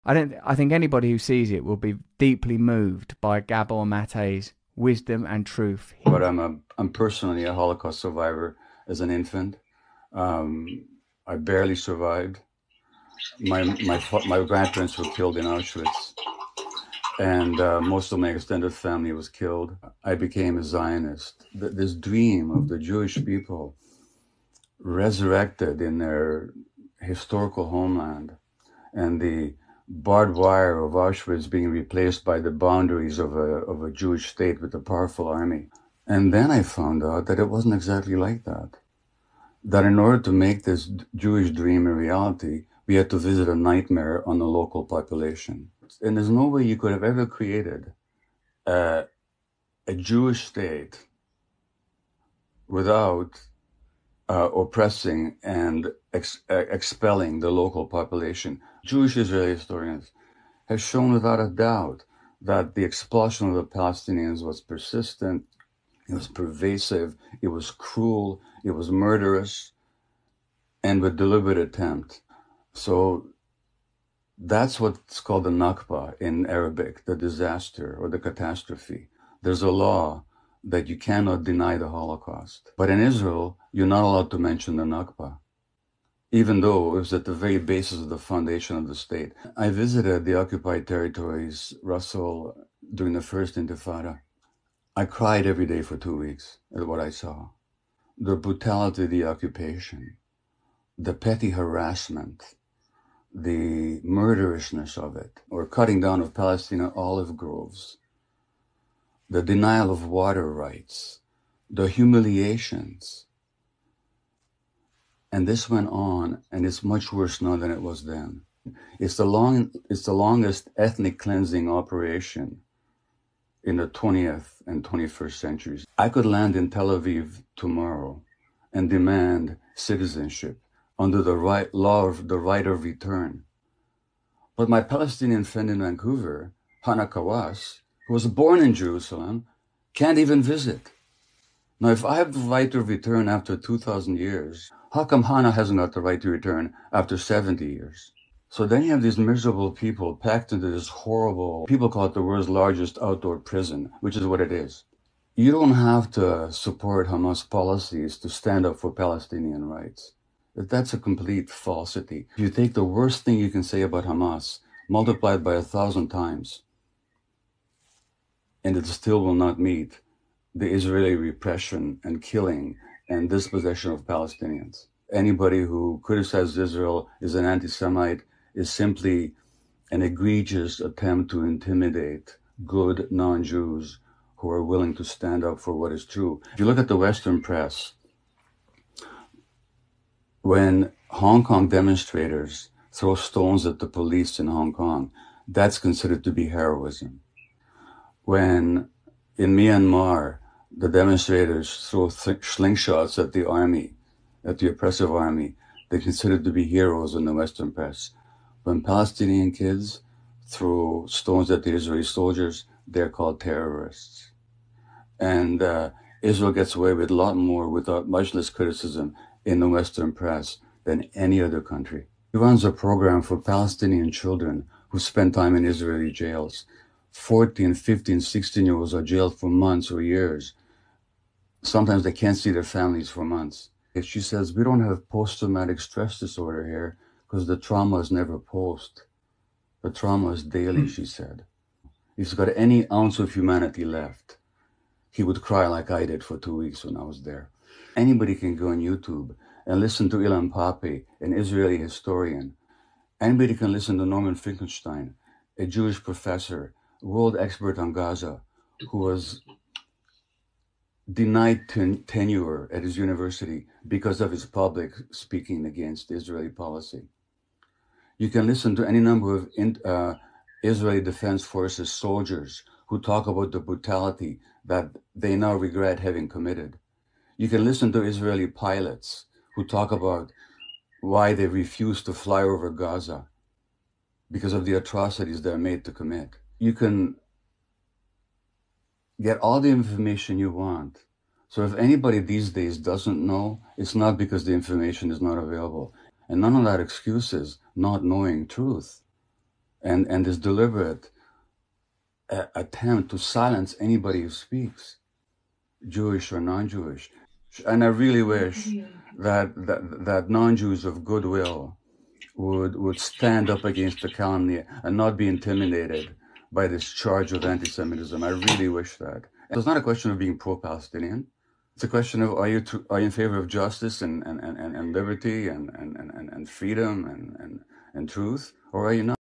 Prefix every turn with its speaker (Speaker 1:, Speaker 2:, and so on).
Speaker 1: I think anybody who sees it will be deeply moved by Gabor Maté's wisdom and truth.
Speaker 2: But I'm personally a Holocaust survivor as an infant. I barely survived. My grandparents were killed in Auschwitz, and most of my extended family was killed. I became a Zionist. This dream of the Jewish people resurrected in their historical homeland, and the barbed wire of Auschwitz being replaced by the boundaries of a Jewish state with a powerful army. And then I found out that it wasn't exactly like that. That in order to make this Jewish dream a reality, we had to visit a nightmare on the local population. And there's no way you could have ever created a Jewish state without oppressing and expelling the local population. Jewish Israeli historians have shown without a doubt that the expulsion of the Palestinians was persistent, it was pervasive, it was cruel, it was murderous, and with deliberate attempt. So that's what's called the Nakba in Arabic, the disaster or the catastrophe. There's a law that you cannot deny the Holocaust. But in Israel, you're not allowed to mention the Nakba, even though it was at the very basis of the foundation of the state. I visited the occupied territories, Russell, during the first Intifada. I cried every day for 2 weeks at what I saw. The brutality of the occupation, the petty harassment, the murderousness of it, or cutting down of Palestinian olive groves, the denial of water rights, the humiliations. And this went on, and it's much worse now than it was then. It's the longest ethnic cleansing operation in the 20th and 21st centuries. I could land in Tel Aviv tomorrow and demand citizenship under the law of the right of return. But my Palestinian friend in Vancouver, Hannah Kawas, who was born in Jerusalem, can't even visit. Now, if I have the right to return after 2,000 years, how come Hannah hasn't got the right to return after 70 years? So then you have these miserable people packed into this horrible, people call it the world's largest outdoor prison, which is what it is. You don't have to support Hamas policies to stand up for Palestinian rights. That's a complete falsity. If you take the worst thing you can say about Hamas, multiplied by 1,000 times, and it still will not meet the Israeli repression and killing and dispossession of Palestinians. Anybody who criticizes Israel is an anti-Semite is simply an egregious attempt to intimidate good non-Jews who are willing to stand up for what is true. If you look at the Western press, when Hong Kong demonstrators throw stones at the police in Hong Kong, that's considered to be heroism. When in Myanmar, the demonstrators throw slingshots at the army, at the oppressive army, they're considered to be heroes in the Western press. When Palestinian kids throw stones at the Israeli soldiers, they're called terrorists. And Israel gets away with a lot more without much less criticism in the Western press than any other country. He runs a program for Palestinian children who spend time in Israeli jails. 14, 15, 16-year-olds are jailed for months or years. Sometimes they can't see their families for months. She says, we don't have post-traumatic stress disorder here because the trauma is never post. The trauma is daily, she said. If he's got any ounce of humanity left, he would cry like I did for 2 weeks when I was there. Anybody can go on YouTube and listen to Ilan Pappé, an Israeli historian. Anybody can listen to Norman Finkelstein, a Jewish professor, world expert on Gaza, who was denied tenure at his university because of his public speaking against Israeli policy. You can listen to any number of Israeli Defense Forces soldiers who talk about the brutality that they now regret having committed. You can listen to Israeli pilots who talk about why they refuse to fly over Gaza because of the atrocities they're made to commit. You can get all the information you want. So if anybody these days doesn't know, it's not because the information is not available. And none of that excuses not knowing truth. and this deliberate attempt to silence anybody who speaks, Jewish or non-Jewish. And I really wish that non-Jews of goodwill would stand up against the calumny and not be intimidated by this charge of anti-Semitism. I really wish that. And it's not a question of being pro-Palestinian. It's a question of are you in favor of justice and liberty and freedom and truth, or are you not?